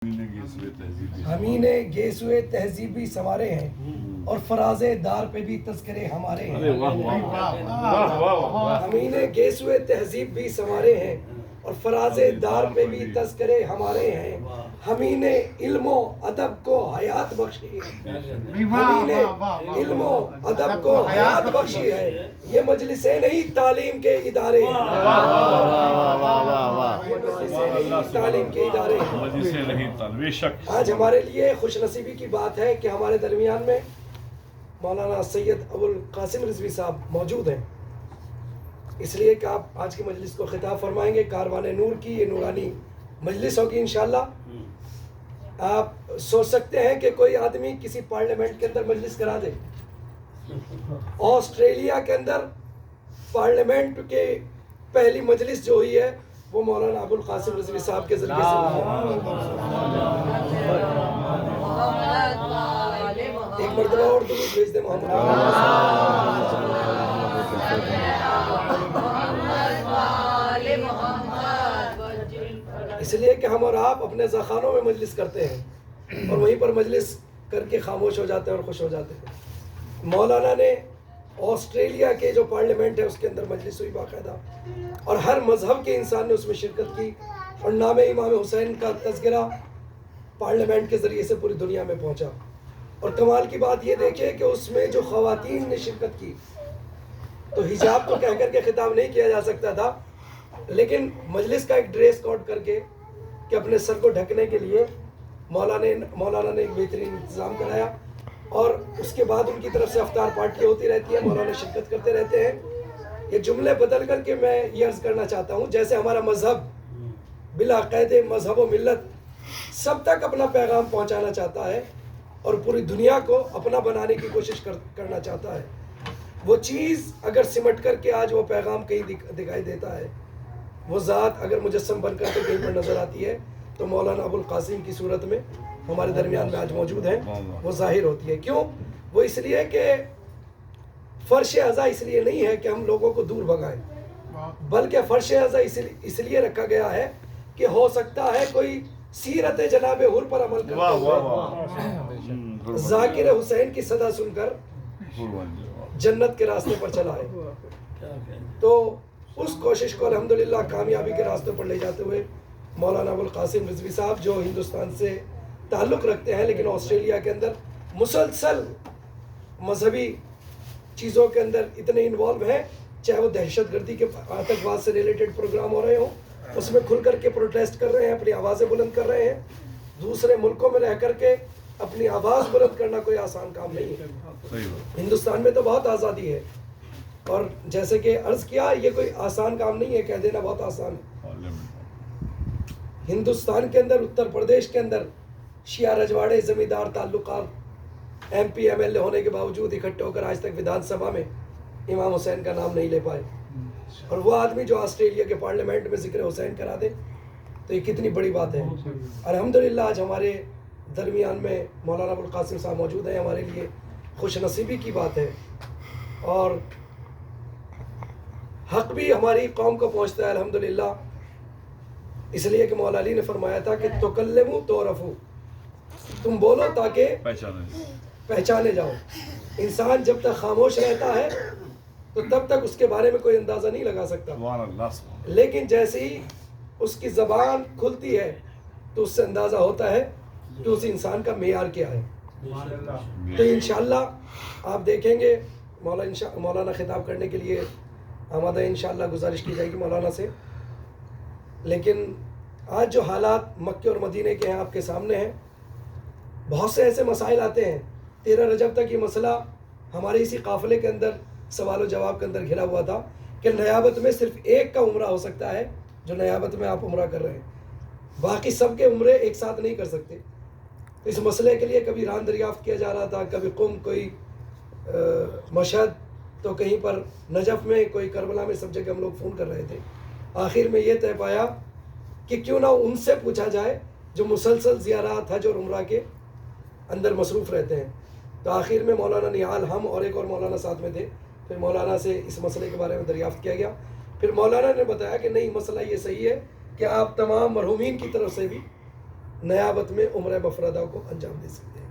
امین گیسوئے تہذیبی سوارے ہیں اور فراز دار پہ بھی تذکرے ہمارے ہیں. امین گیسوئے تہذیب بھی سوارے ہیں اور فراز دار پہ بھی تذکرے ہمارے ہیں. امین علم و ادب کو حیات بخشی ہے. امین علم و ادب کو حیات بخشی ہے. یہ مجلسیں نہیں تعلیم کے ادارے ہیں. تعلیم کے ادارے ہیں. آج ہمارے لیے خوش نصیبی کی بات ہے کہ ہمارے درمیان میں مولانا سید ابو القاسم رضوی صاحب موجود ہیں. اس لیے کہ آپ آج کی مجلس کو خطاب فرمائیں گے. کاروان نور کی یہ نورانی مجلس ہوگی انشاءاللہ. آپ سوچ سکتے ہیں کہ کوئی آدمی کسی پارلیمنٹ کے اندر مجلس کرا دے. آسٹریلیا کے اندر پارلیمنٹ کے پہلی مجلس جو ہوئی ہے وہ مولانا ابو القاسم رضوی صاحب کے ذریعے سے. ایک مرتبہ اور درود بھیج دیں محمد. اس لیے کہ ہم اور آپ اپنے ذخانوں میں مجلس کرتے ہیں اور وہیں پر مجلس کر کے خاموش ہو جاتے ہیں اور خوش ہو جاتے ہیں. مولانا نے آسٹریلیا کے جو پارلیمنٹ ہے اس کے اندر مجلس ہوئی باقاعدہ اور ہر مذہب کے انسان نے اس میں شرکت کی اور نام امام حسین کا تذکرہ پارلیمنٹ کے ذریعے سے پوری دنیا میں پہنچا. اور کمال کی بات یہ دیکھیں کہ اس میں جو خواتین نے شرکت کی تو حجاب تو کہہ کر کے خطاب نہیں کیا جا سکتا تھا لیکن مجلس کا ایک ڈریس کوڈ کر کے کہ اپنے سر کو ڈھکنے کے لیے مولانا نے ایک بہترین انتظام کرایا اور اس کے بعد ان کی طرف سے افطار پارٹی ہوتی رہتی ہے. مولانا شرکت کرتے رہتے ہیں. یہ جملے بدل کر کے میں یہ عرض کرنا چاہتا ہوں جیسے ہمارا مذہب بلا قید مذہب و ملت سب تک اپنا پیغام پہنچانا چاہتا ہے اور پوری دنیا کو اپنا بنانے کی کوشش کرنا چاہتا ہے. وہ چیز اگر سمٹ کر کے آج وہ پیغام کہیں دکھائی دیتا ہے, وہ ذات اگر مجسم بن کر کے کہیں پر نظر آتی ہے تو مولانا ابو القاسم کی صورت میں ہمارے درمیان میں آج موجود ہیں. وہ ظاہر ہوتی ہے. کیوں؟ وہ اس لیے کہ فرش ازا اس لیے نہیں ہے کہ ہم لوگوں کو دور بھگائیں بلکہ فرش ازا اس لیے رکھا گیا ہے کہ ہو سکتا ہے کوئی سیرت جناب حر پر عمل کرتا ہوا ذاکر حسین کی صدا سن کر جنت کے راستے پر چلا ہے. تو اس کوشش کو الحمدللہ کامیابی کے راستے پر لے جاتے ہوئے مولانا ابو القاسم رضوی صاحب جو ہندوستان سے تعلق رکھتے ہیں لیکن آسٹریلیا کے اندر مسلسل مذہبی چیزوں کے اندر اتنے انوالو ہیں, چاہے وہ دہشت گردی کے آتنکواد سے ریلیٹڈ پروگرام ہو رہے ہوں اس میں کھل کر کے پروٹیسٹ کر رہے ہیں, اپنی آوازیں بلند کر رہے ہیں. دوسرے ملکوں میں رہ کر کے اپنی آواز بلند کرنا کوئی آسان کام نہیں ہے. ہندوستان میں تو بہت آزادی ہے اور جیسے کہ عرض کیا یہ کوئی آسان کام نہیں ہے, کہہ دینا بہت آسان ہے. ہندوستان کے اندر اتر پردیش کے اندر شیعہ رجواڑے زمیندار تعلقات M P M L A ہونے کے باوجود اکٹھے ہو کر آج تک ودھان سبھا میں امام حسین کا نام نہیں لے پائے. اور وہ آدمی جو آسٹریلیا کے پارلیمنٹ میں ذکر حسین کرا دے تو یہ کتنی بڑی بات ہے. الحمدللہ آج ہمارے درمیان میں مولانا ابو القاسم صاحب موجود ہیں. ہمارے لیے خوش نصیبی کی بات ہے اور حق بھی ہماری قوم کو پہنچتا ہے الحمدللہ. اس لیے کہ مولا علی نے فرمایا تھا کہ تکلموا تعرفوا, تم بولو تاکہ پہچانے جاؤ. انسان جب تک خاموش رہتا ہے تو تب تک اس کے بارے میں کوئی اندازہ نہیں لگا سکتا, لیکن جیسے ہی اس کی زبان کھلتی ہے تو اس سے اندازہ ہوتا ہے کہ اس انسان کا معیار کیا ہے. تو انشاءاللہ آپ دیکھیں گے مولانا خطاب کرنے کے لیے آمادہ انشاءاللہ. گزارش کی جائے گی مولانا سے. لیکن آج جو حالات مکے اور مدینے کے ہیں آپ کے سامنے ہیں, بہت سے ایسے مسائل آتے ہیں. 13 رجب تک یہ مسئلہ ہمارے اسی قافلے کے اندر سوال و جواب کے اندر گھرا ہوا تھا کہ نیابت میں صرف ایک کا عمرہ ہو سکتا ہے جو نیابت میں آپ عمرہ کر رہے ہیں, باقی سب کے عمرے ایک ساتھ نہیں کر سکتے. اس مسئلے کے لیے کبھی ران دریافت کیا جا رہا تھا, کبھی قم, کوئی مشہد, تو کہیں پر نجف میں, کوئی کربلا میں, سب جگہ ہم لوگ فون کر رہے تھے. آخر میں یہ طے پایا کہ کیوں نہ ان سے پوچھا جائے جو مسلسل زیارات حج اور عمرہ کے اندر مصروف رہتے ہیں. تو آخر میں مولانا نہال, ہم اور ایک اور مولانا ساتھ میں تھے. پھر مولانا سے اس مسئلے کے بارے میں دریافت کیا گیا. پھر مولانا نے بتایا کہ نہیں, مسئلہ یہ صحیح ہے کہ آپ تمام مرحومین کی طرف سے بھی نیابت میں عمرہ مفردہ کو انجام دے سکتے ہیں.